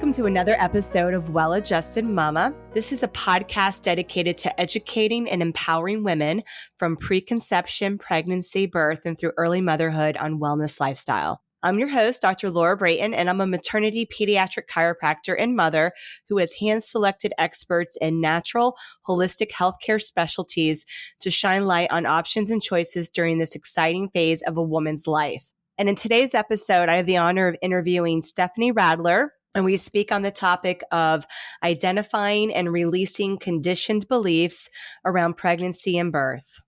Welcome to another episode of Well-Adjusted Mama. This is a podcast dedicated to educating and empowering women from preconception, pregnancy, birth, and through early motherhood on wellness lifestyle. I'm your host, Dr. Laura Brayton, and I'm a maternity pediatric chiropractor and mother who has hand-selected experts in natural, holistic healthcare specialties to shine light on options and choices during this exciting phase of a woman's life. And in today's episode, I have the honor of interviewing Stephanie Radler, and we speak on the topic of identifying and releasing conditioned beliefs around pregnancy and birth.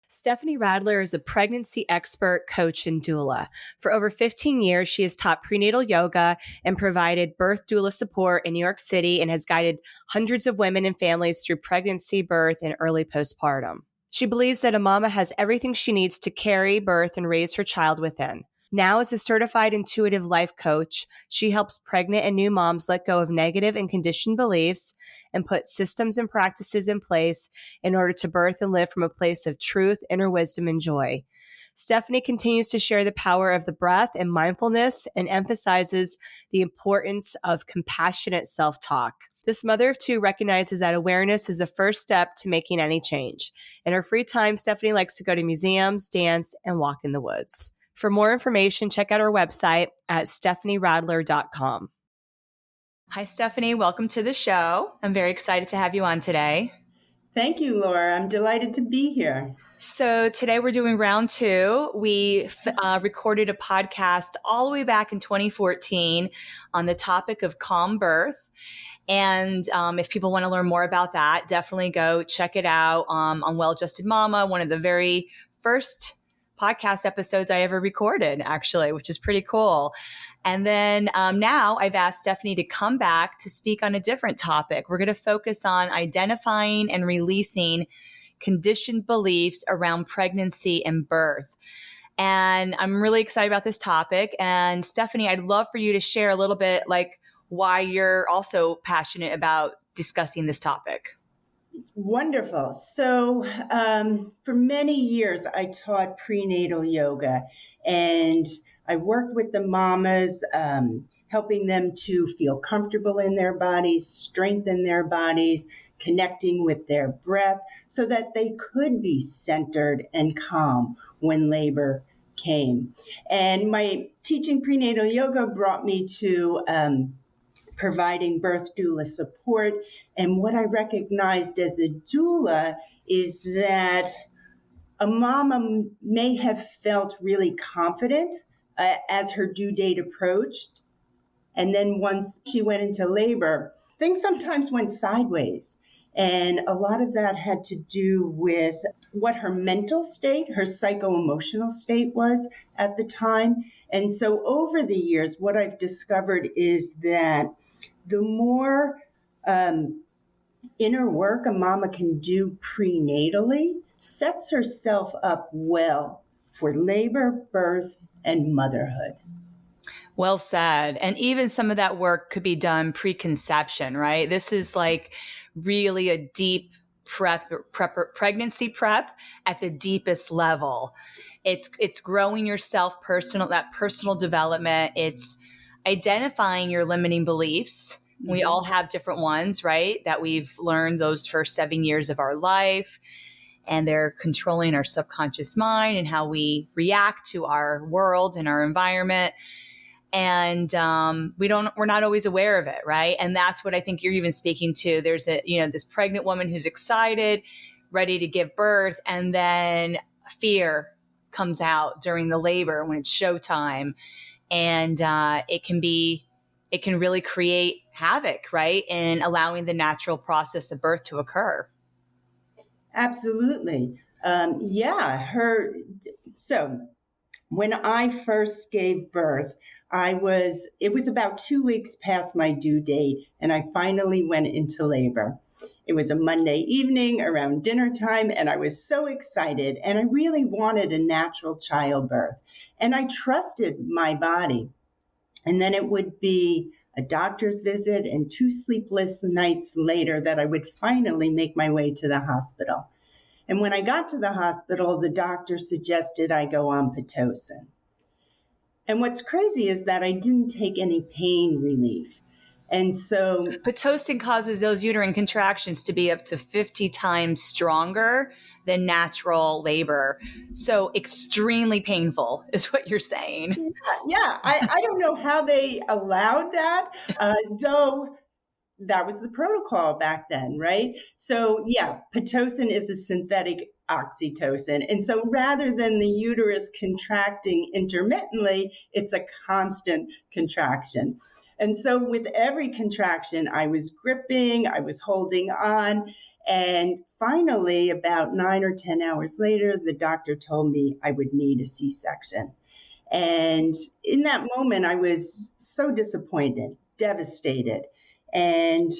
Stephanie Radler is a pregnancy expert, coach, and doula. For over 15 years, she has taught prenatal yoga and provided birth doula support in New York City and has guided hundreds of women and families through pregnancy, birth, and early postpartum. She believes that a mama has everything she needs to carry, birth, and raise her child within. Now, as a certified intuitive life coach, she helps pregnant and new moms let go of negative and conditioned beliefs and put systems and practices in place in order to birth and live from a place of truth, inner wisdom, and joy. Stephanie continues to share the power of the breath and mindfulness and emphasizes the importance of compassionate self-talk. This mother of two recognizes that awareness is the first step to making any change. In her free time, Stephanie likes to go to museums, dance, and walk in the woods. For more information, check out our website at stephanieradler.com. Hi, Stephanie. Welcome to the show. I'm very excited to have you on today. Thank you, Laura. I'm delighted to be here. So today we're doing round two. We recorded a podcast all the way back in 2014 on the topic of calm birth. And if people want to learn more about that, definitely go check it out on Well-Adjusted Mama, one of the very first podcast episodes I ever recorded, actually, which is pretty cool. And then now I've asked Stephanie to come back to speak on a different topic. We're going to focus on identifying and releasing conditioned beliefs around pregnancy and birth. And I'm really excited about this topic. And Stephanie, I'd love for you to share a little bit like why you're also passionate about discussing this topic. Wonderful. So for many years, I taught prenatal yoga, and I worked with the mamas, helping them to feel comfortable in their bodies, strengthen their bodies, connecting with their breath so that they could be centered and calm when labor came. And my teaching prenatal yoga brought me to providing birth doula support. And what I recognized as a doula is that a mama may have felt really confident as her due date approached. And then once she went into labor, things sometimes went sideways. And a lot of that had to do with what her mental state, her psycho-emotional state was at the time. And so over the years, what I've discovered is that the more inner work a mama can do prenatally sets herself up well for labor, birth, and motherhood. Well said. And even some of that work could be done preconception, right? This is like really a deep pregnancy prep at the deepest level. It's growing yourself that personal development. It's identifying your limiting beliefs. We all have different ones, right? That we've learned those first 7 years of our life, and they're controlling our subconscious mind and how we react to our world and our environment. And we're not always aware of it, right? And that's what I think you're even speaking to. There's this pregnant woman who's excited, ready to give birth, and then fear comes out during the labor when it's showtime. And it can really create havoc, right, in allowing the natural process of birth to occur. Absolutely. So when I first gave birth, it was about 2 weeks past my due date, and I finally went into labor. It was a Monday evening around dinner time, and I was so excited, and I really wanted a natural childbirth, and I trusted my body. And then it would be a doctor's visit and 2 sleepless nights later that I would finally make my way to the hospital. And when I got to the hospital, the doctor suggested I go on Pitocin. And what's crazy is that I didn't take any pain relief. And so Pitocin causes those uterine contractions to be up to 50 times stronger than natural labor. So extremely painful is what you're saying. yeah, I don't know how they allowed that, though that was the protocol back then, right? So yeah, Pitocin is a synthetic oxytocin. And so rather than the uterus contracting intermittently, it's a constant contraction. And so with every contraction, I was gripping, I was holding on. And finally, about 9 or 10 hours later, the doctor told me I would need a C-section. And in that moment, I was so disappointed, devastated. And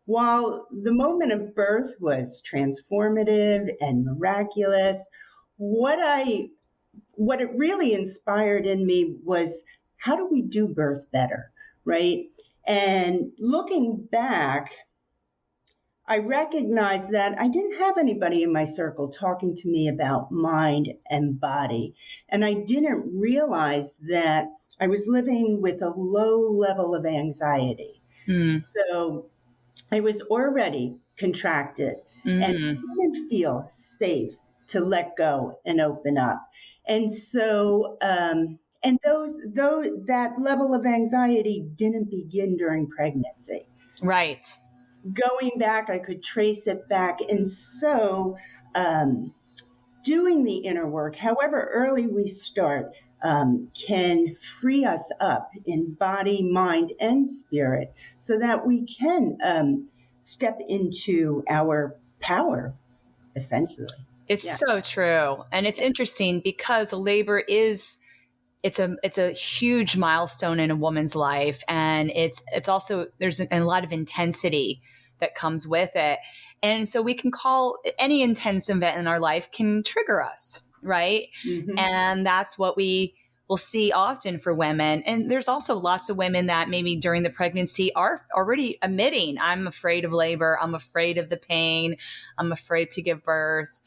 while the moment of birth was transformative and miraculous, what it really inspired in me was, how do we do birth better, right? And looking back, I recognized that I didn't have anybody in my circle talking to me about mind and body. And I didn't realize that I was living with a low level of anxiety. So I was already contracted and didn't feel safe to let go and open up. And so, and that level of anxiety didn't begin during pregnancy. Right. Going back, I could trace it back. And so, doing the inner work, however early we start, can free us up in body, mind, and spirit so that we can step into our power, essentially. It's so true. And it's interesting because labor is it's a huge milestone in a woman's life, and it's also there's a lot of intensity that comes with it. And so we can call any intense event in our life can trigger us, right? Mm-hmm. And that's what we will see often for women. And there's also lots of women that maybe during the pregnancy are already admitting, I'm afraid of labor, I'm afraid of the pain, I'm afraid to give birth.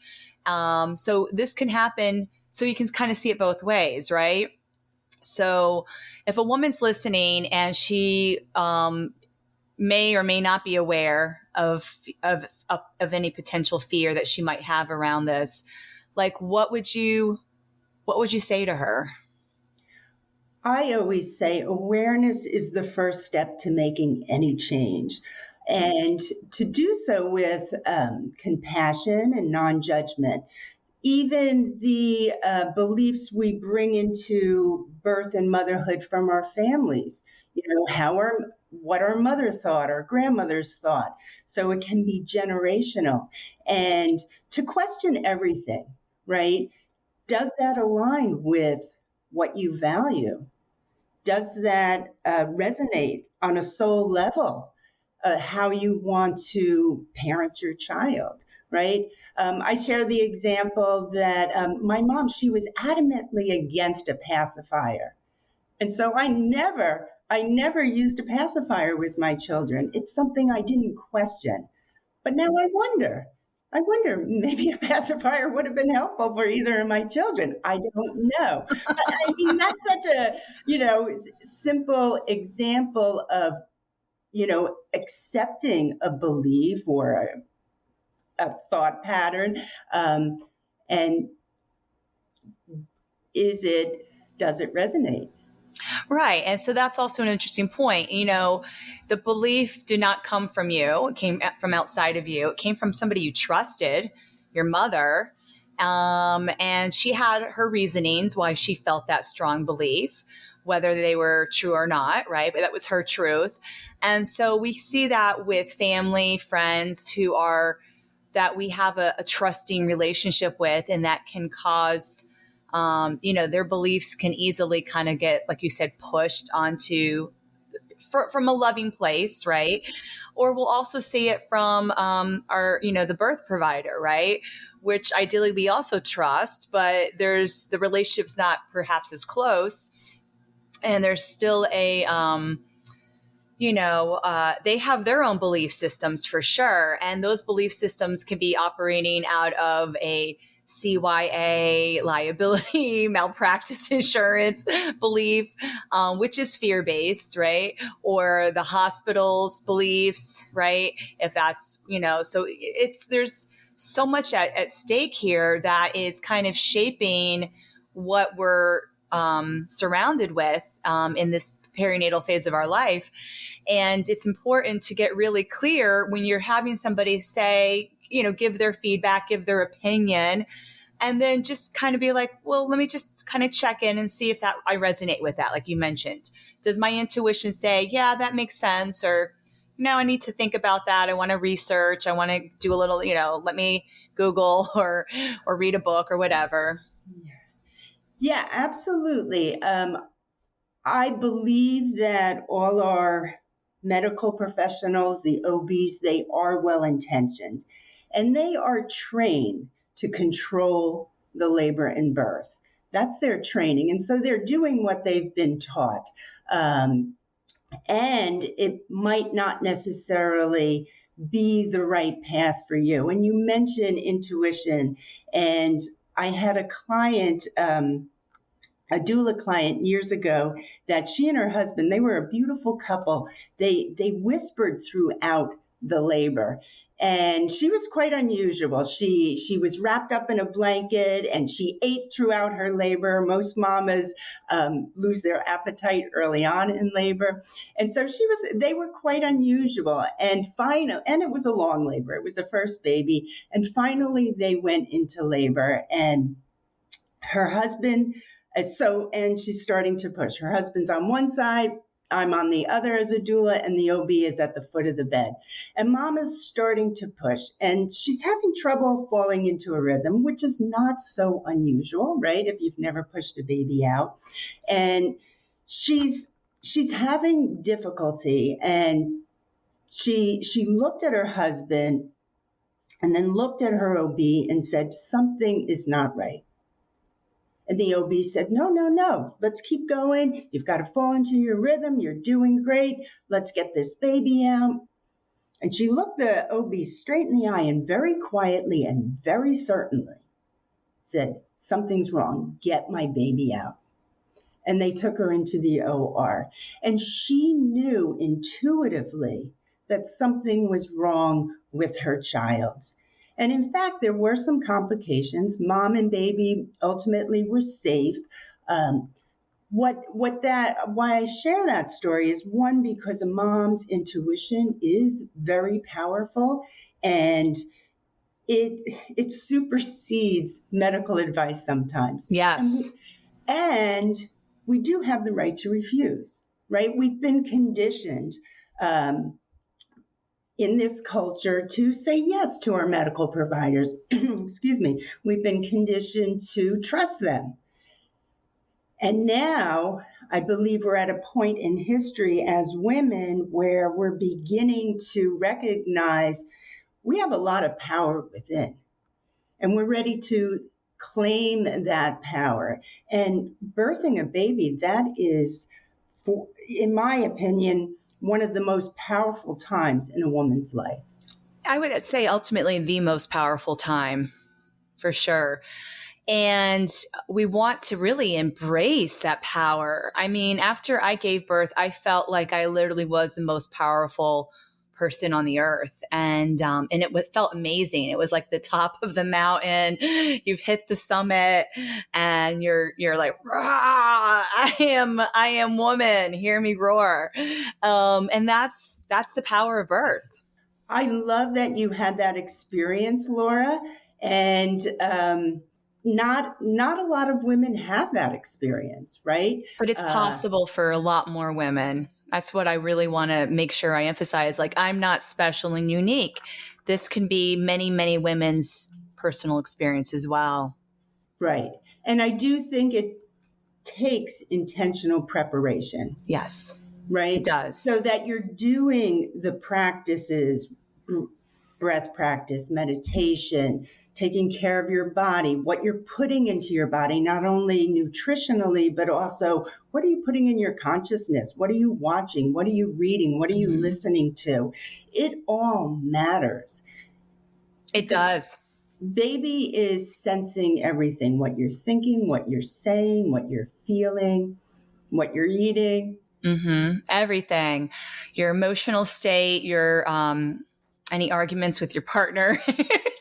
So this can happen. So you can kind of see it both ways, right? So if a woman's listening and she may or may not be aware of any potential fear that she might have around this, like what would you say to her? I always say awareness is the first step to making any change, and to do so with compassion and non-judgment. Even the beliefs we bring into birth and motherhood from our families, what our mother thought, our grandmothers thought. So it can be generational. And to question everything, right? Does that align with what you value? Does that resonate on a soul level? How you want to parent your child, right? I share the example that my mom, she was adamantly against a pacifier. And so I never used a pacifier with my children. It's something I didn't question. But now I wonder, maybe a pacifier would have been helpful for either of my children. I don't know. I mean, that's such a, simple example of, accepting a belief or a thought pattern. And does it resonate? Right. And so that's also an interesting point. The belief did not come from you. It came from outside of you. It came from somebody you trusted, your mother. And she had her reasonings why she felt that strong belief, whether they were true or not, right? But that was her truth. And so we see that with family, friends that we have a trusting relationship with, and that can cause their beliefs can easily kind of get, like you said, pushed onto from a loving place, right? Or we'll also see it from our, the birth provider, right? Which ideally we also trust, but the relationship's not perhaps as close, and there's still a they have their own belief systems for sure, and those belief systems can be operating out of a CYA liability, malpractice insurance belief, which is fear-based, right? Or the hospital's beliefs, right? If that's, so there's so much at stake here that is kind of shaping what we're surrounded with in this perinatal phase of our life. And it's important to get really clear when you're having somebody say, give their feedback, give their opinion, and then just kind of be like, well, let me just kind of check in and see if that I resonate with that. Like you mentioned, does my intuition say, yeah, that makes sense? Or, I need to think about that. I want to research. I want to do a little, let me Google or read a book or whatever. Yeah, absolutely. I believe that all our medical professionals, the OBs, they are well-intentioned, and they are trained to control the labor and birth. That's their training. And so they're doing what they've been taught. And it might not necessarily be the right path for you. And you mentioned intuition, and I had a client, a doula client years ago, that she and her husband, they were a beautiful couple. They whispered throughout the labor, and she was quite unusual. She was wrapped up in a blanket, and she ate throughout her labor. Most mamas lose their appetite early on in labor, and so they were quite unusual. And it was a long labor. It was a first baby, and finally they went into labor, and her husband. And she's starting to push. Her husband's on one side, I'm on the other as a doula, and the OB is at the foot of the bed. And Mama's starting to push, and she's having trouble falling into a rhythm, which is not so unusual, right? If you've never pushed a baby out. And she's having difficulty, and she looked at her husband and then looked at her OB and said, something is not right. And the OB said, no, let's keep going. You've got to fall into your rhythm. You're doing great. Let's get this baby out. And she looked the OB straight in the eye and very quietly and very certainly said, something's wrong. Get my baby out. And they took her into the OR. And she knew intuitively that something was wrong with her child. And in fact, there were some complications. Mom and baby ultimately were safe. Why I share that story is, one, because a mom's intuition is very powerful, and it supersedes medical advice sometimes. Yes. And we do have the right to refuse, right? We've been conditioned in this culture to say yes to our medical providers. Excuse me. We've been conditioned to trust them. And now I believe we're at a point in history as women where we're beginning to recognize we have a lot of power within, and we're ready to claim that power. And birthing a baby, that is, in my opinion, one of the most powerful times in a woman's life. I would say ultimately the most powerful time, for sure. And we want to really embrace that power. I mean, after I gave birth, I felt like I literally was the most powerful person on the earth. And it felt amazing. It was like the top of the mountain. You've hit the summit and you're like, rah, I am woman. Hear me roar. And that's the power of birth. I love that you had that experience, Laura. And, not a lot of women have that experience, right? But it's possible for a lot more women. That's what I really want to make sure I emphasize. Like, I'm not special and unique. This can be many, many women's personal experience as well. Right. And I do think it takes intentional preparation. Yes. Right? It does. So that you're doing the practices, breath practice, meditation, taking care of your body, what you're putting into your body, not only nutritionally, but also what are you putting in your consciousness? What are you watching? What are you reading? What are you listening to? It all matters. It does. baby is sensing everything, what you're thinking, what you're saying, what you're feeling, what you're eating. Everything, your emotional state, your any arguments with your partner,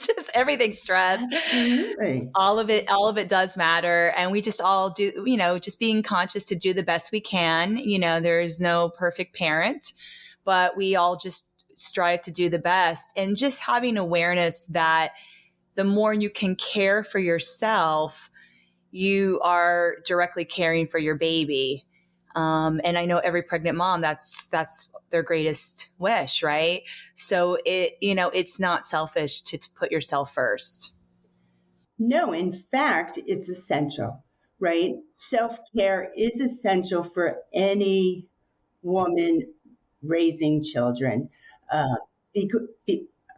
just everything, stress. Absolutely. All of it does matter. And we just all do, just being conscious to do the best we can. There's no perfect parent, but we all just strive to do the best, and just having awareness that the more you can care for yourself, you are directly caring for your baby. And I know every pregnant mom, that's their greatest wish, right? So it's not selfish to put yourself first. No, in fact, it's essential, right? Self-care is essential for any woman raising children, uh, because,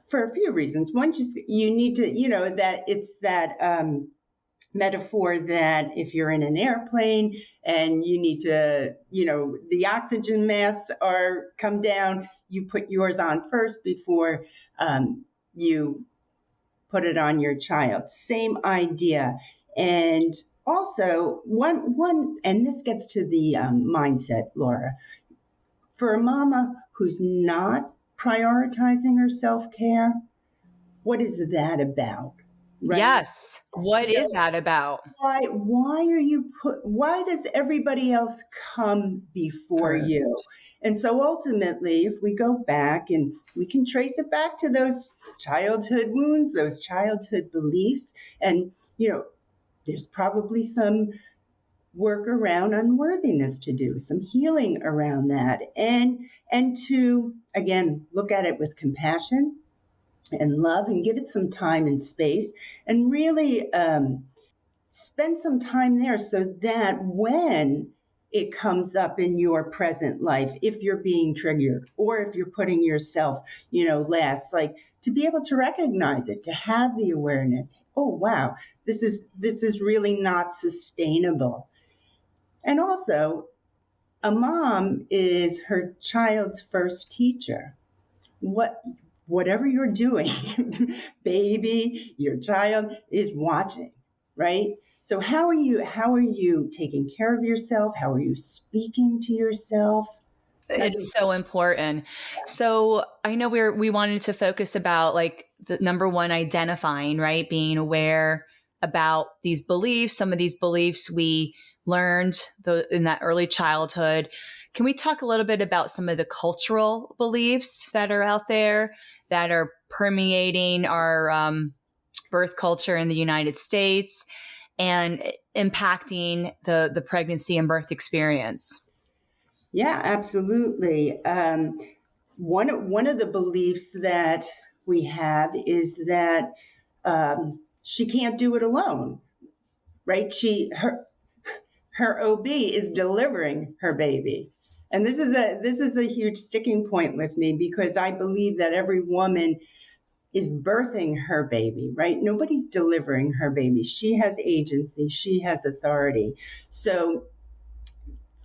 for a few reasons. One, just you need to, that it's that metaphor that if you're in an airplane and you need to, the oxygen masks are come down, you put yours on first before you put it on your child. Same idea. And also, one, and this gets to the mindset, Laura. For a mama who's not prioritizing her self care, what is that about? Right? Yes. What is that about? Why does everybody else come before First. you? And so ultimately, if we go back and we can trace it back to those childhood wounds, those childhood beliefs, and, there's probably some work around unworthiness to do, some healing around that, and to, again, look at it with compassion and love, and give it some time and space, and really spend some time there, so that when it comes up in your present life, if you're being triggered or if you're putting yourself, last, like, to be able to recognize it, to have the awareness, oh wow, this is really not sustainable. And also, a mom is her child's first teacher. Whatever you're doing, baby, your child is watching, right? So how are you taking care of yourself? How are you speaking to yourself? It's so important. So I know we wanted to focus about, like, the number one, identifying, right? Being aware about these beliefs. Some of these beliefs we learned in that early childhood. Can we talk a little bit about some of the cultural beliefs that are out there that are permeating our birth culture in the United States and impacting the pregnancy and birth experience? Yeah, absolutely. One of the beliefs that we have is that she can't do it alone, right? Her OB is delivering her baby. And this is a huge sticking point with me, because I believe that every woman is birthing her baby, right? Nobody's delivering her baby. She has agency, she has authority. So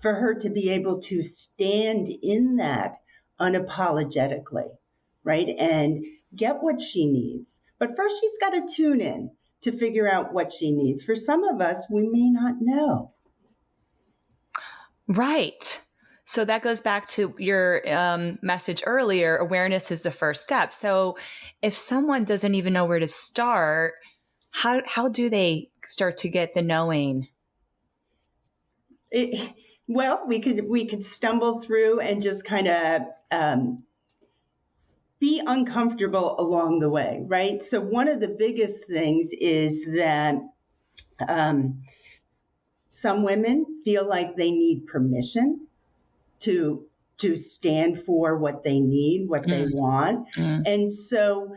for her to be able to stand in that unapologetically, right? And get what she needs. But first, she's got to tune in to figure out what she needs. For some of us, we may not know. Right. So that goes back to your message earlier. Awareness is the first step. So if someone doesn't even know where to start, how do they start to get the knowing? Well, we could stumble through and just kind of be uncomfortable along the way, right? So one of the biggest things is that some women feel like they need permission to stand for what they need, what they want. And so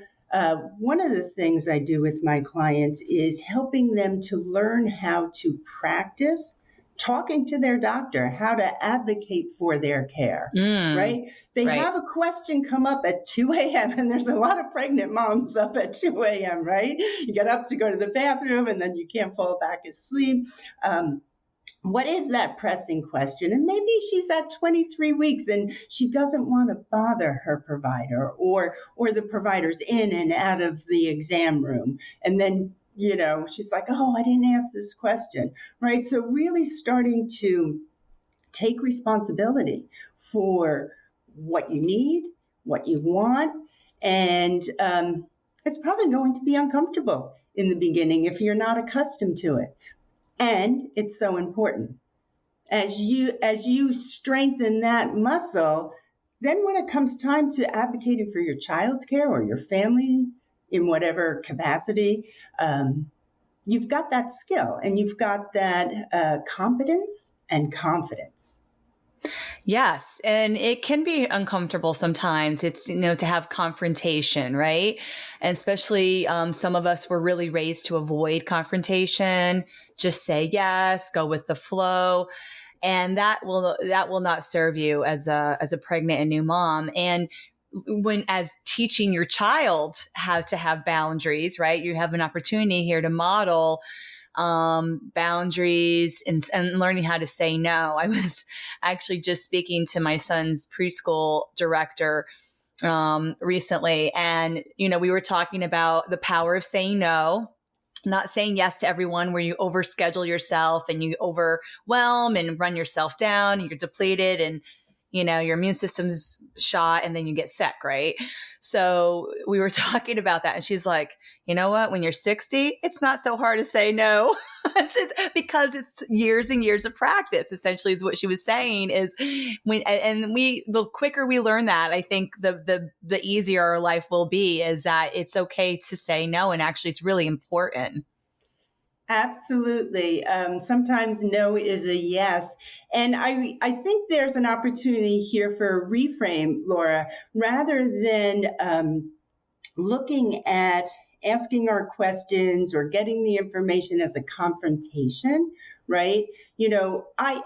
one of the things I do with my clients is helping them to learn how to practice talking to their doctor, how to advocate for their care, right? They have a question come up at 2 a.m. and there's a lot of pregnant moms up at 2 a.m., right? You get up to go to the bathroom and then you can't fall back asleep. what is that pressing question? And maybe she's at 23 weeks and she doesn't want to bother her provider or the providers in and out of the exam room. And then, she's like, oh, I didn't ask this question, right? So really starting to take responsibility for what you need, what you want, and it's probably going to be uncomfortable in the beginning if you're not accustomed to it. And it's so important. As you strengthen that muscle, then when it comes time to advocating for your child's care or your family in whatever capacity, you've got that skill and you've got that competence and confidence. Yes. And it can be uncomfortable sometimes. It's, to have confrontation, right? And especially some of us were really raised to avoid confrontation, just say yes, go with the flow. And that will not serve you as a pregnant and new mom. And when as teaching your child how to have boundaries, right? You have an opportunity here to model boundaries and learning how to say no. I was actually just speaking to my son's preschool director recently, and we were talking about the power of saying no, not saying yes to everyone, where you overschedule yourself and you overwhelm and run yourself down and you're depleted and your immune system's shot and then you get sick, right? So we were talking about that and she's like, you know what? When you're 60, it's not so hard to say no. Because it's years and years of practice, essentially, is what she was saying. Is the quicker we learn that, I think the easier our life will be, is that it's okay to say no. And actually it's really important. Absolutely. Sometimes no is a yes. And I think there's an opportunity here for a reframe, Laura, rather than looking at asking our questions or getting the information as a confrontation, right? I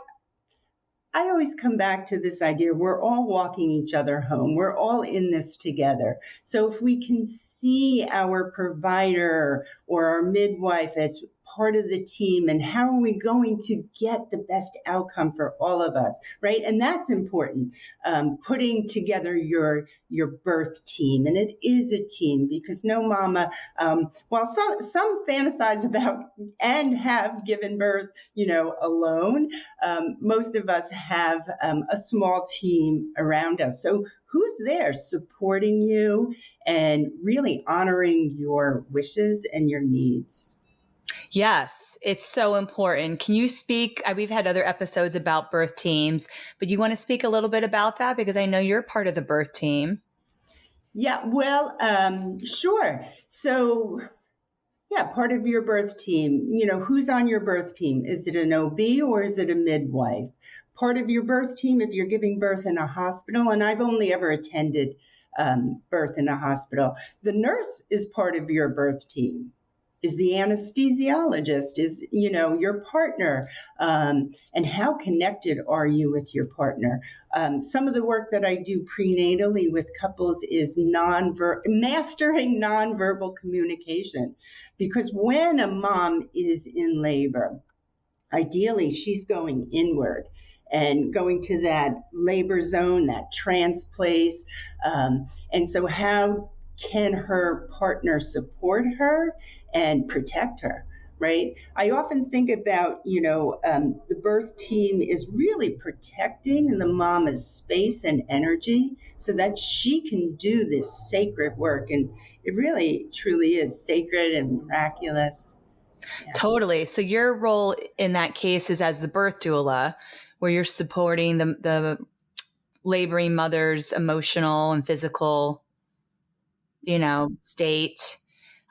always come back to this idea we're all walking each other home. We're all in this together. So if we can see our provider or our midwife as part of the team, and how are we going to get the best outcome for all of us, right? And that's important. Putting together your birth team, and it is a team, because no mama, while some fantasize about and have given birth, alone, most of us have a small team around us. So who's there supporting you and really honoring your wishes and your needs? Yes, it's so important. Can you speak? We've had other episodes about birth teams, but you want to speak a little bit about that, because I know you're part of the birth team. Yeah, well, sure. So, yeah, part of your birth team, who's on your birth team? Is it an OB or is it a midwife? Part of your birth team, if you're giving birth in a hospital, and I've only ever attended birth in a hospital, the nurse is part of your birth team. Is the anesthesiologist, is, your partner, and how connected are you with your partner? Some of the work that I do prenatally with couples is mastering nonverbal communication, because when a mom is in labor, ideally she's going inward and going to that labor zone, that trance place. And so how can her partner support her and protect her, right? I often think about, the birth team is really protecting the mama's space and energy so that she can do this sacred work. And it really, truly is sacred and miraculous. Yeah. Totally. So your role in that case is as the birth doula, where you're supporting the laboring mother's emotional and physical state,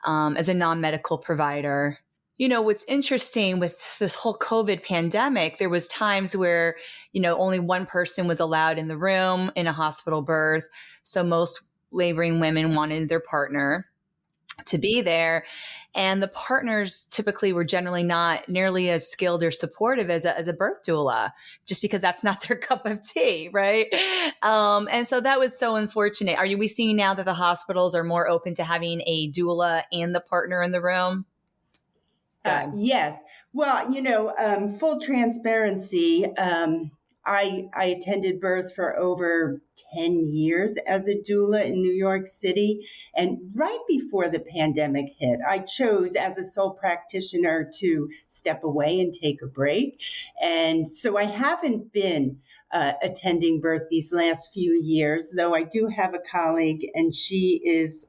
as a non-medical provider. What's interesting with this whole COVID pandemic, there was times where, only one person was allowed in the room in a hospital birth. So most laboring women wanted their partner to be there. And the partners typically were generally not nearly as skilled or supportive as a birth doula, just because that's not their cup of tea, right? And so that was so unfortunate. Are we seeing now that the hospitals are more open to having a doula and the partner in the room? good. Yes. Well, full transparency. I attended birth for over 10 years as a doula in New York City. And right before the pandemic hit, I chose as a sole practitioner to step away and take a break. And so I haven't been attending birth these last few years, though I do have a colleague, and she is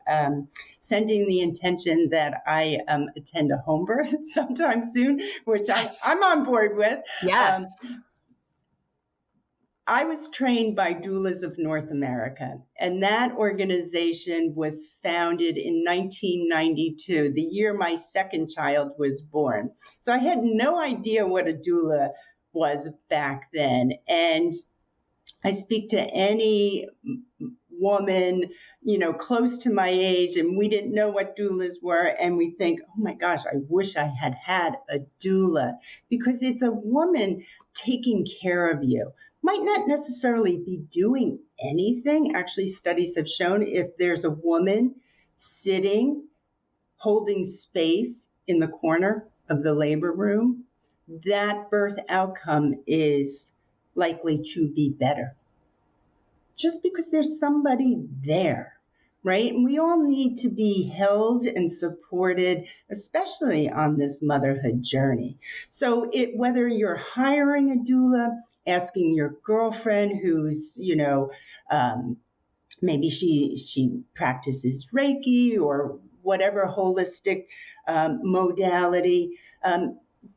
sending the intention that I attend a home birth sometime soon, which Yes. I'm on board with. Yes. I was trained by Doulas of North America, and that organization was founded in 1992, the year my second child was born. So I had no idea what a doula was back then. And I speak to any woman, close to my age, and we didn't know what doulas were. And we think, oh my gosh, I wish I had had a doula, because it's a woman taking care of you. Might not necessarily be doing anything. Actually, studies have shown if there's a woman sitting, holding space in the corner of the labor room, that birth outcome is likely to be better. Just because there's somebody there, right? And we all need to be held and supported, especially on this motherhood journey. So whether you're hiring a doula, asking your girlfriend who's, maybe she practices Reiki or whatever holistic modality,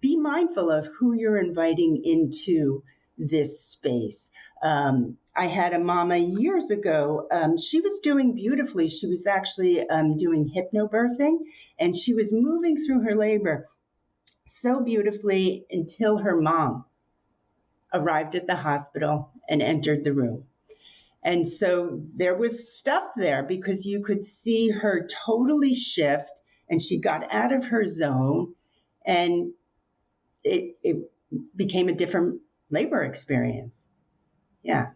be mindful of who you're inviting into this space. I had a mama years ago. She was doing beautifully. She was actually doing hypnobirthing, and she was moving through her labor so beautifully until her mom arrived at the hospital and entered the room. And so there was stuff there because you could see her totally shift, and she got out of her zone, and it became a different labor experience. Yeah.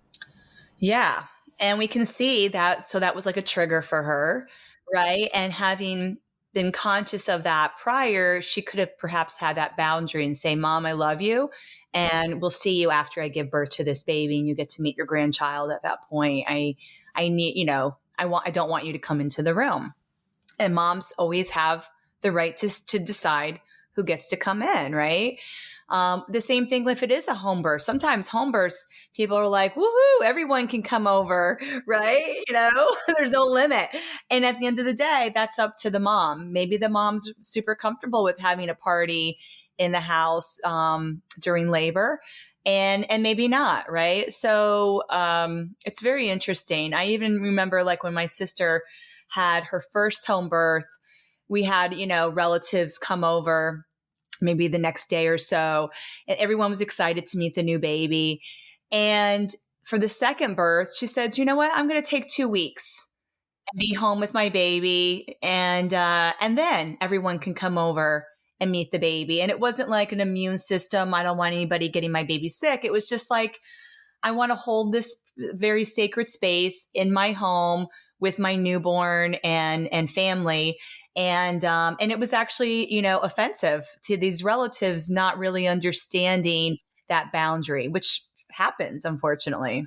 Yeah. And we can see that. So that was like a trigger for her, right? And having been conscious of that prior, she could have perhaps had that boundary and say, Mom, I love you. And we'll see you after I give birth to this baby and you get to meet your grandchild at that point. I need, I don't want you to come into the room. And moms always have the right to decide who gets to come in, right? The same thing if it is a home birth. Sometimes home births, people are like, woohoo, everyone can come over, right? There's no limit. And at the end of the day, that's up to the mom. Maybe the mom's super comfortable with having a party in the house during labor, and maybe not, right? So it's very interesting. I even remember like when my sister had her first home birth, we had, relatives come over maybe the next day or so, and everyone was excited to meet the new baby. And for the second birth, she said, you know what, I'm going to take 2 weeks and be home with my baby. And then everyone can come over and meet the baby. And it wasn't like an immune system. I don't want anybody getting my baby sick. It was just like, I want to hold this very sacred space in my home with my newborn and family. And it was actually, offensive to these relatives not really understanding that boundary, which happens, unfortunately.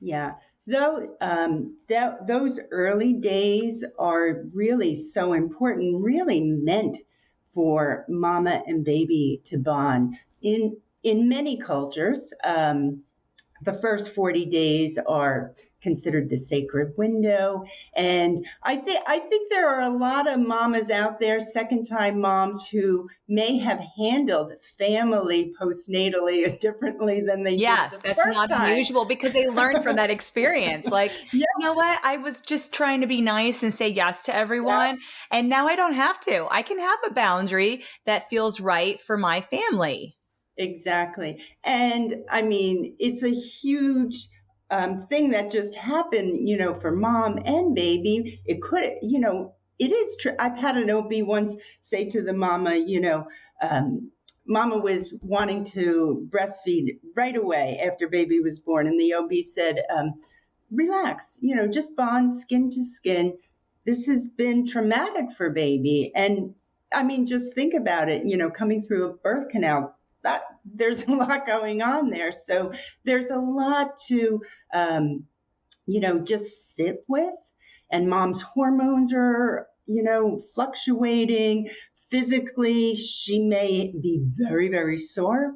Yeah. Though those early days are really so important, really meant for mama and baby to bond. In many cultures, the first 40 days are considered the sacred window. And I think there are a lot of mamas out there, second-time moms, who may have handled family postnatally differently than they did the first time. Yes, that's not unusual because they learned from that experience. Like, You know what? I was just trying to be nice and say yes to everyone. Yeah. And now I don't have to. I can have a boundary that feels right for my family. Exactly. And I mean, it's a huge thing that just happened, for mom and baby. It could, it is true. I've had an OB once say to the mama, mama was wanting to breastfeed right away after baby was born. And the OB said, relax, just bond skin to skin. This has been traumatic for baby. And I mean, just think about it, coming through a birth canal, that there's a lot going on there. So there's a lot to, just sit with. And mom's hormones are, fluctuating. Physically, she may be very, very sore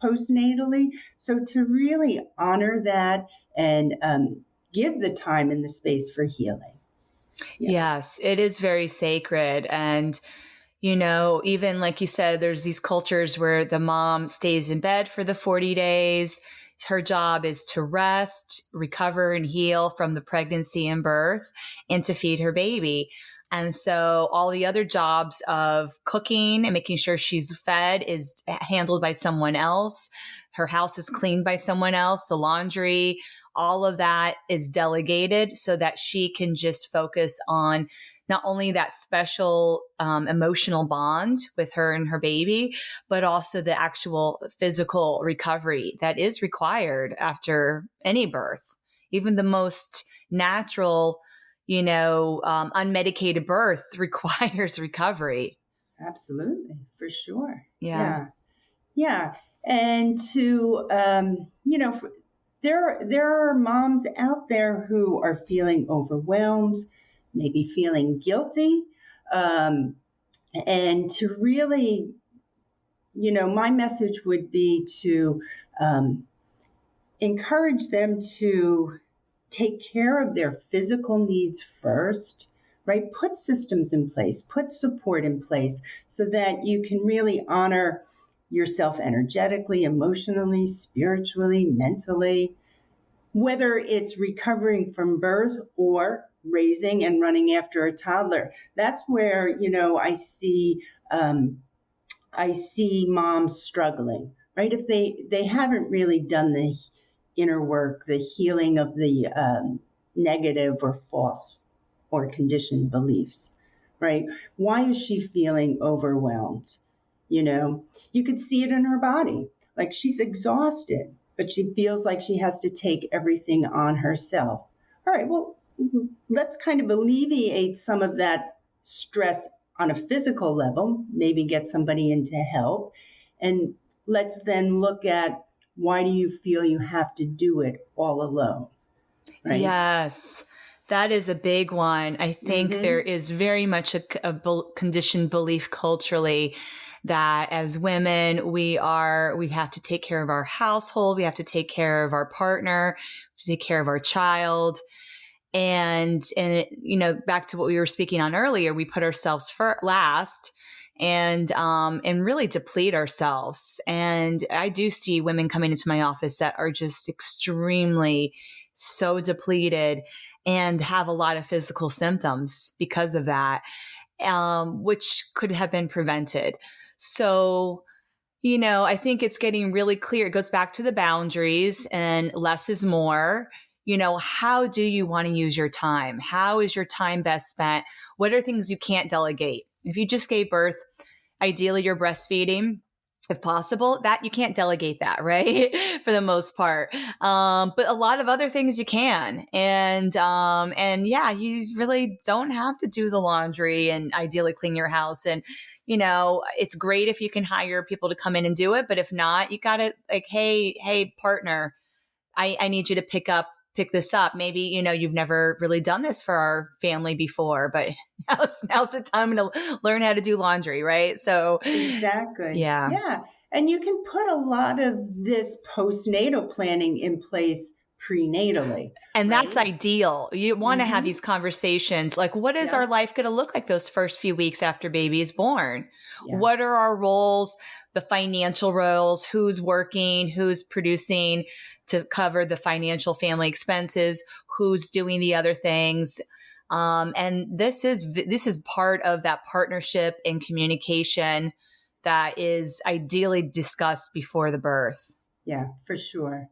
postnatally. So to really honor that and give the time and the space for healing. Yes, it is very sacred. And, even like you said, there's these cultures where the mom stays in bed for the 40 days. Her job is to rest, recover, and heal from the pregnancy and birth and to feed her baby. And so all the other jobs of cooking and making sure she's fed is handled by someone else. Her house is cleaned by someone else, the laundry, all of that is delegated so that she can just focus on not only that special emotional bond with her and her baby, but also the actual physical recovery that is required after any birth. Even the most natural, unmedicated birth requires recovery. Absolutely, for sure. Yeah. Yeah. And to, there are moms out there who are feeling overwhelmed, maybe feeling guilty, and to really, my message would be to encourage them to take care of their physical needs first, right? Put systems in place, put support in place so that you can really honor yourself energetically, emotionally, spiritually, mentally, whether it's recovering from birth or raising and running after a toddler. That's where, I see moms struggling, right? If they haven't really done the inner work, the healing of the negative or false or conditioned beliefs, right? Why is she feeling overwhelmed? You could see it in her body, like she's exhausted, but she feels like she has to take everything on herself. All right, well, let's kind of alleviate some of that stress on a physical level, maybe get somebody in to help. And let's then look at, why do you feel you have to do it all alone? Right? Yes, that is a big one. I think there is very much a conditioned belief culturally that as women, we have to take care of our household. We have to take care of our partner, take care of our child. And back to what we were speaking on earlier, we put ourselves last and really deplete ourselves. And I do see women coming into my office that are just extremely so depleted and have a lot of physical symptoms because of that, which could have been prevented. So, I think it's getting really clear. It goes back to the boundaries and less is more. How do you want to use your time? How is your time best spent? What are things you can't delegate? If you just gave birth, ideally you're breastfeeding, if possible, that you can't delegate that, right? For the most part. But a lot of other things you can. And yeah, you really don't have to do the laundry and ideally clean your house. And, it's great if you can hire people to come in and do it. But if not, you got to hey, partner, I need you to pick this up. Maybe, you've never really done this for our family before, but now's the time to learn how to do laundry, right? So exactly. Yeah. Yeah. And you can put a lot of this postnatal planning in place prenatally. And right? that's ideal. You want to have these conversations like, what is our life going to look like those first few weeks after baby is born? Yeah. What are our roles, the financial roles, who's working, who's producing to cover the financial family expenses, who's doing the other things. And this is part of that partnership and communication that is ideally discussed before the birth. Yeah, for sure.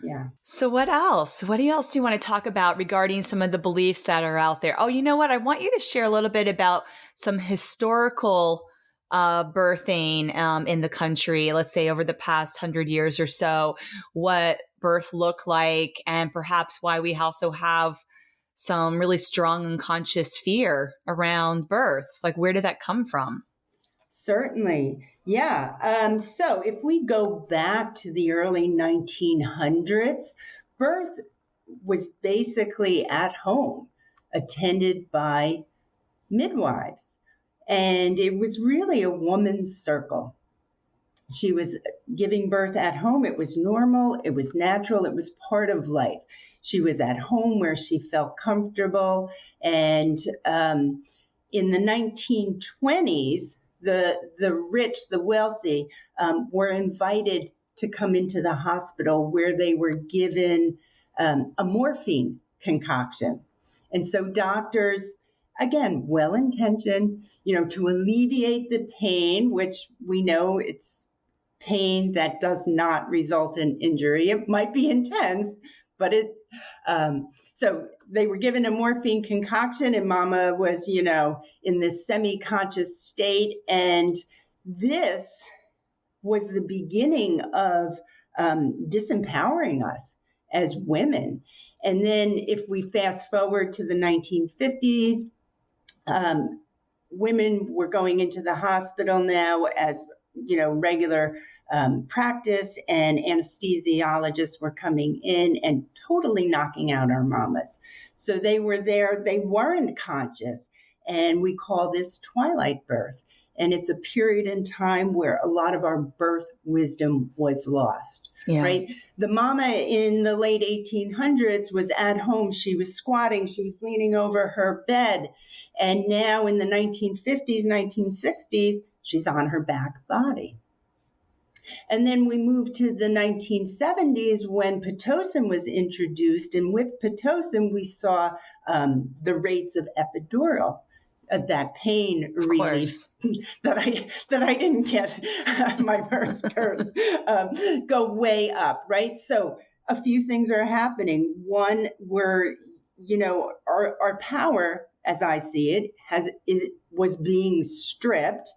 Yeah. So what else? What else do you want to talk about regarding some of the beliefs that are out there? Oh, you know what? I want you to share a little bit about some historical birthing in the country, let's say over the past 100 years or so, what birth looked like, and perhaps why we also have some really strong unconscious fear around birth. Like, where did that come from? Certainly. Yeah. So if we go back to the early 1900s, birth was basically at home, attended by midwives. And it was really a woman's circle. She was giving birth at home. It was normal, it was natural, it was part of life. She was at home where she felt comfortable. And in the 1920s, the rich, the wealthy, were invited to come into the hospital where they were given a morphine concoction. And so doctors, again, well intentioned, to alleviate the pain, which we know it's pain that does not result in injury. It might be intense, but so they were given a morphine concoction, and mama was, in this semi-conscious state. And this was the beginning of disempowering us as women. And then if we fast forward to the 1950s, women were going into the hospital now as, regular practice, and anesthesiologists were coming in and totally knocking out our mamas. So they were there, they weren't conscious. And we call this twilight birth. And it's a period in time where a lot of our birth wisdom was lost, right? The mama in the late 1800s was at home. She was squatting. She was leaning over her bed. And now in the 1950s, 1960s, she's on her back body. And then we moved to the 1970s when Pitocin was introduced. And with Pitocin, we saw the rates of epidural. That pain relief that I didn't get my first birth go way up, right? So a few things are happening. One, we're, our power, as I see it, was being stripped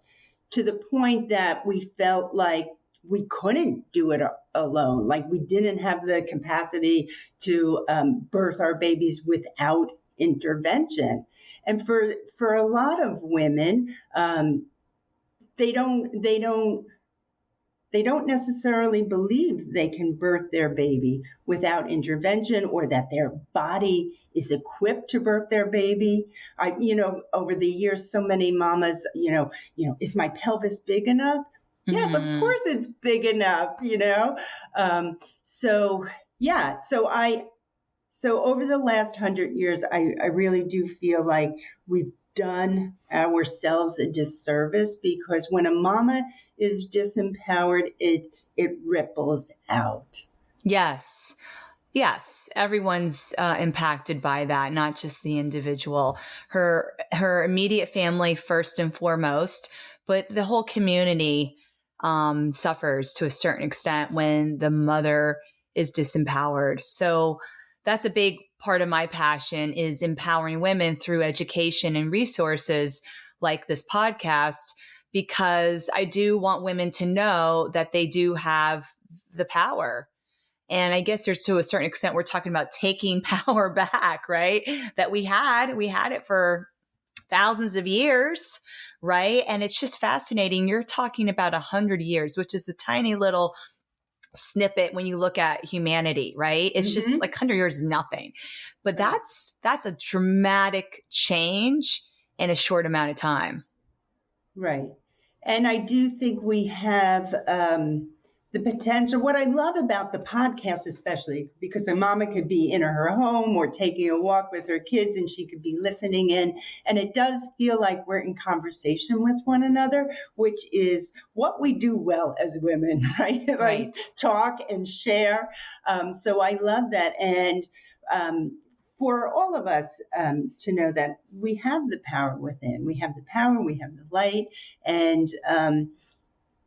to the point that we felt like we couldn't do it alone, like we didn't have the capacity to birth our babies without intervention. And for a lot of women, they don't necessarily believe they can birth their baby without intervention, or that their body is equipped to birth their baby. Over the years, so many mamas, is my pelvis big enough? Mm-hmm. Yes, of course it's big enough, So over the last 100 years, I really do feel like we've done ourselves a disservice, because when a mama is disempowered, it ripples out. Yes. Everyone's impacted by that, not just the individual. Her immediate family first and foremost, but the whole community suffers to a certain extent when the mother is disempowered. So that's a big part of my passion, is empowering women through education and resources like this podcast, because I do want women to know that they do have the power. And I guess there's, to a certain extent, we're talking about taking power back, right? That we had it for thousands of years, right? And it's just fascinating. You're talking about 100 years, which is a tiny little snippet when you look at humanity, right? It's just like 100 years is nothing, but that's a dramatic change in a short amount of time. Right. And I do think we have the potential. What I love about the podcast, especially because a mama could be in her home or taking a walk with her kids, and she could be listening in. And it does feel like we're in conversation with one another, which is what we do well as women, right? Like talk and share. So I love that. And for all of us to know that we have the power within. We have the power, we have the light, and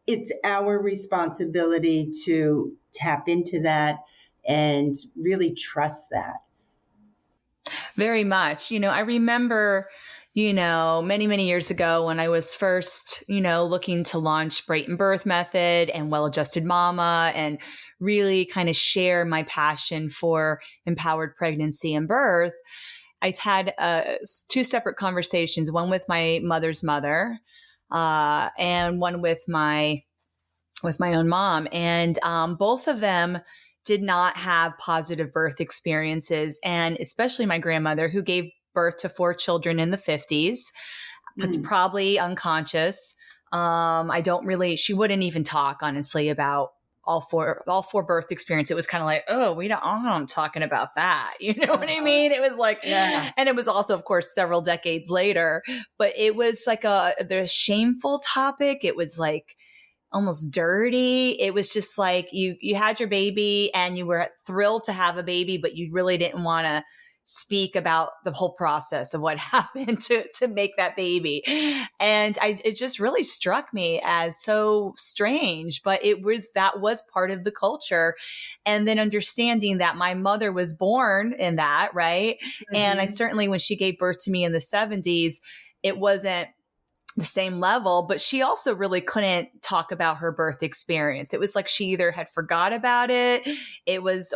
it's our responsibility to tap into that and really trust that. Very much. I remember, many, many years ago when I was first, looking to launch Brayton Birth Method and Well-Adjusted Mama, and really kind of share my passion for empowered pregnancy and birth. I had two separate conversations, one with my mother's mother, and one with my own mom. And both of them did not have positive birth experiences. And especially my grandmother, who gave birth to 4 children in the 50s, probably unconscious. She wouldn't even talk, honestly, about all four birth experience. It was kind of like, oh, I'm talking about that. You know what I mean? It was like, and it was also, of course, several decades later, but it was like the shameful topic. It was like almost dirty. It was just like you had your baby and you were thrilled to have a baby, but you really didn't want to speak about the whole process of what happened to make that baby. And it just really struck me as so strange, but that was part of the culture. And then understanding that my mother was born in that, right? Mm-hmm. And I certainly, when she gave birth to me in the 70s, it wasn't the same level, but she also really couldn't talk about her birth experience. It was like she either had forgot about it, it was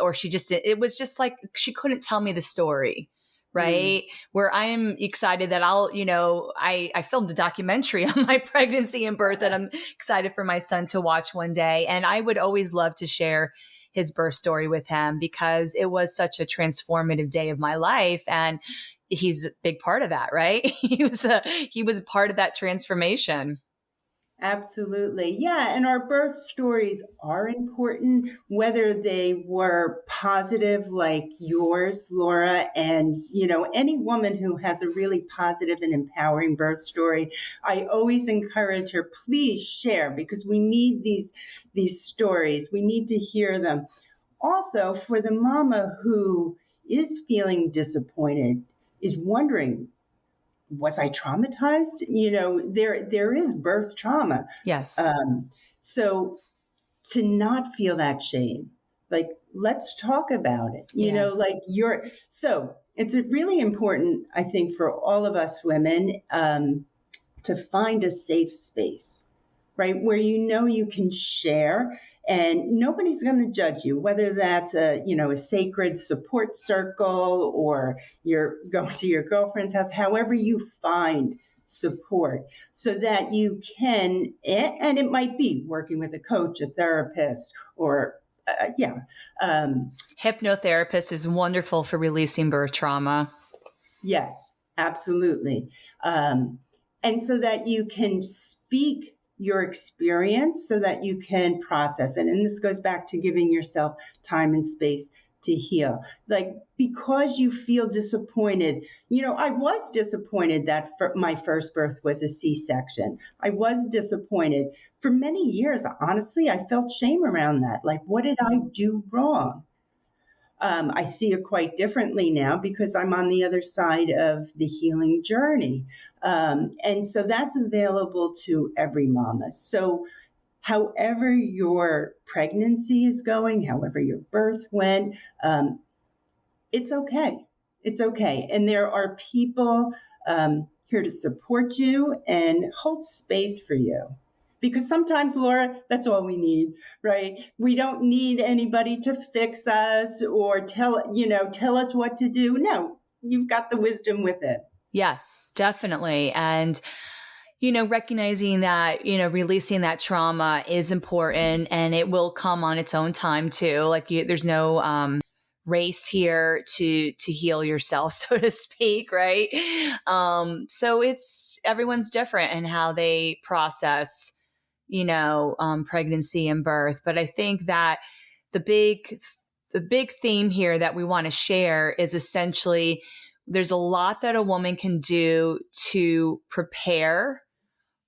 just like she couldn't tell me the story. Right. Where I am excited that I filmed a documentary on my pregnancy and birth that I'm excited for my son to watch one day. And I would always love to share his birth story with him because it was such a transformative day of my life. And he's a big part of that, right? He was a part of that transformation. Absolutely. Yeah. And our birth stories are important, whether they were positive like yours, Laura, and, any woman who has a really positive and empowering birth story. I always encourage her, please share, because we need these stories. We need to hear them. Also, for the mama who is feeling disappointed, is wondering, was I traumatized? There is birth trauma. Yes. So to not feel that shame, like, let's talk about it, so it's really important, I think, for all of us women, to find a safe space, right? Where you can share and nobody's going to judge you, whether that's a sacred support circle or you're going to your girlfriend's house, however you find support so that you can, and it might be working with a coach, a therapist, or hypnotherapist is wonderful for releasing birth trauma. Yes, absolutely. And so that you can speak your experience so that you can process it. And this goes back to giving yourself time and space to heal. Like, because you feel disappointed, I was disappointed that my first birth was a C-section. I was disappointed. For many years, honestly, I felt shame around that. Like, what did I do wrong? I see it quite differently now because I'm on the other side of the healing journey. And so that's available to every mama. So however your pregnancy is going, however your birth went, it's okay. It's okay. And there are people here to support you and hold space for you. Because sometimes, Laura, that's all we need, right? We don't need anybody to fix us or tell us what to do. No, you've got the wisdom with it. Yes, definitely. And, recognizing that, releasing that trauma is important and it will come on its own time too. Like there's no race here to heal yourself, so to speak, right? So everyone's different in how they process pregnancy and birth. But I think that the big theme here that we want to share is essentially there's a lot that a woman can do to prepare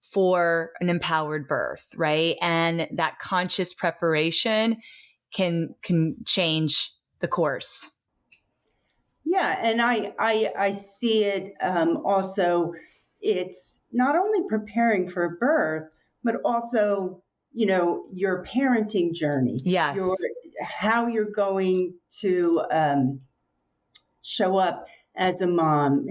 for an empowered birth, right? And that conscious preparation can change the course. Yeah, and I see it also. It's not only preparing for birth, but also, your parenting journey. Yes. How you're going to show up as a mom,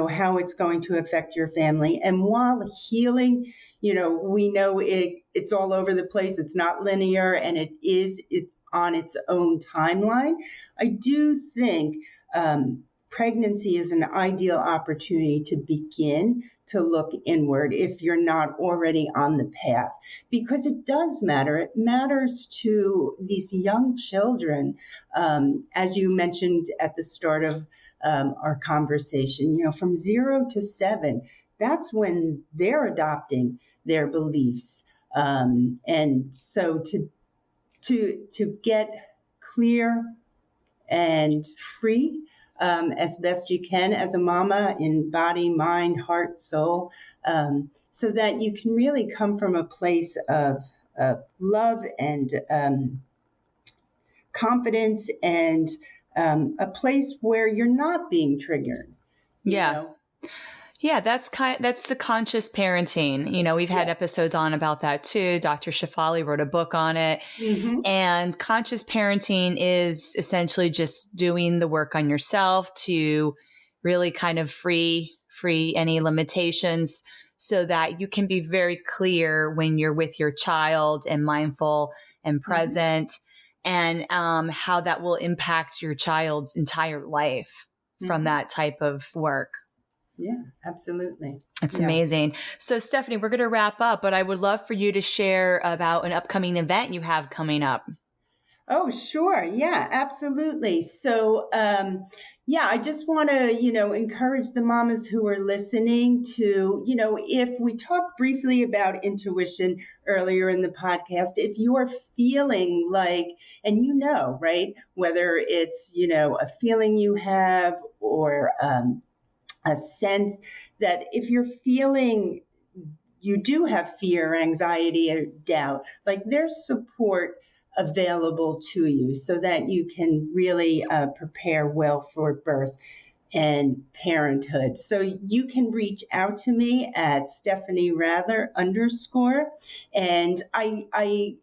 how it's going to affect your family. And while healing, we know it's all over the place. It's not linear and it's on its own timeline. I do think pregnancy is an ideal opportunity to begin to look inward if you're not already on the path, because it does matter. It matters to these young children, as you mentioned at the start of our conversation, from 0 to 7, that's when they're adopting their beliefs. And so to get clear and free as best you can as a mama in body, mind, heart, soul, so that you can really come from a place of love and confidence and a place where you're not being triggered. Yeah. Yeah, that's the conscious parenting. We've had episodes on about that too. Dr. Shefali wrote a book on it. Mm-hmm. And conscious parenting is essentially just doing the work on yourself to really kind of free any limitations so that you can be very clear when you're with your child and mindful and present, and how that will impact your child's entire life from that type of work. Yeah, absolutely. It's amazing. So Stephanie, we're going to wrap up, but I would love for you to share about an upcoming event you have coming up. Oh, sure. Yeah, absolutely. So, I just want to, encourage the mamas who are listening to, if we talked briefly about intuition earlier in the podcast, if you are feeling like, and right, whether it's, a feeling you have or a sense that if you're feeling you do have fear, anxiety, or doubt, like there's support available to you so that you can really prepare well for birth and parenthood. So you can reach out to me at Stephanie Radler _ and I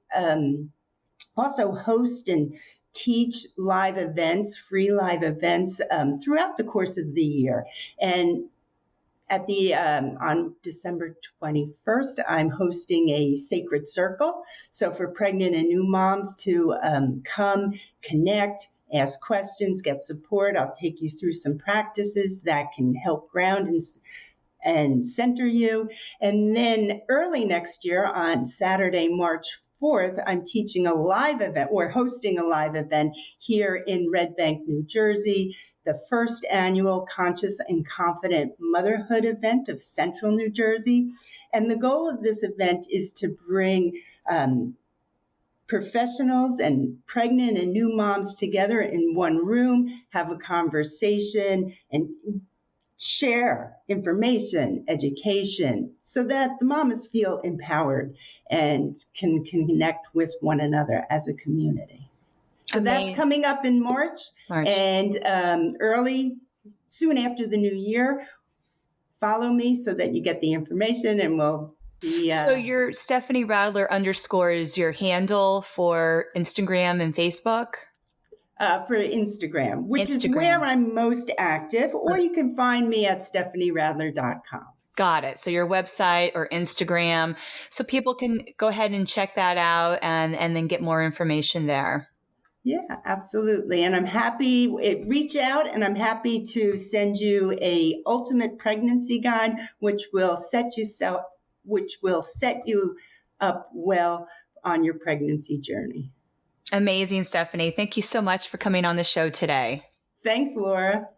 also host and teach live events, free live events throughout the course of the year. And at on December 21st, I'm hosting a sacred circle. So for pregnant and new moms to come, connect, ask questions, get support. I'll take you through some practices that can help ground and center you. And then early next year on Saturday, March 4th, I'm teaching a live event or hosting a live event here in Red Bank, New Jersey, the first annual Conscious and Confident Motherhood event of Central New Jersey. And the goal of this event is to bring professionals and pregnant and new moms together in one room, have a conversation, and share information, education, so that the mamas feel empowered and can connect with one another as a community. So that's coming up in March. And soon after the new year, follow me so that you get the information and we'll be... So your Stephanie Radler _ is your handle for Instagram and Facebook? For Instagram, which is where I'm most active, or you can find me at stephanieradler.com. Got it. So your website or Instagram, so people can go ahead and check that out and then get more information there. Yeah, absolutely. And I'm happy, reach out and I'm happy to send you a ultimate pregnancy guide, which will set you up well on your pregnancy journey. Amazing, Stephanie. Thank you so much for coming on the show today. Thanks, Laura.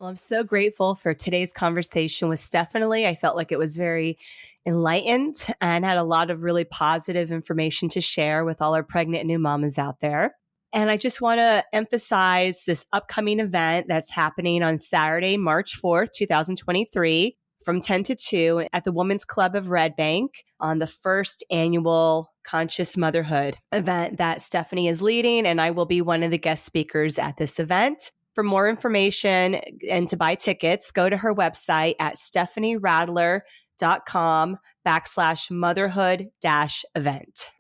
Well, I'm so grateful for today's conversation with Stephanie. I felt like it was very enlightened and had a lot of really positive information to share with all our pregnant new mamas out there. And I just want to emphasize this upcoming event that's happening on Saturday, March 4th, 2023. From 10 to 2 at the Women's Club of Red Bank on the first annual Conscious Motherhood event that Stephanie is leading, and I will be one of the guest speakers at this event. For more information and to buy tickets, go to her website at stephanieradler.com /motherhood-event.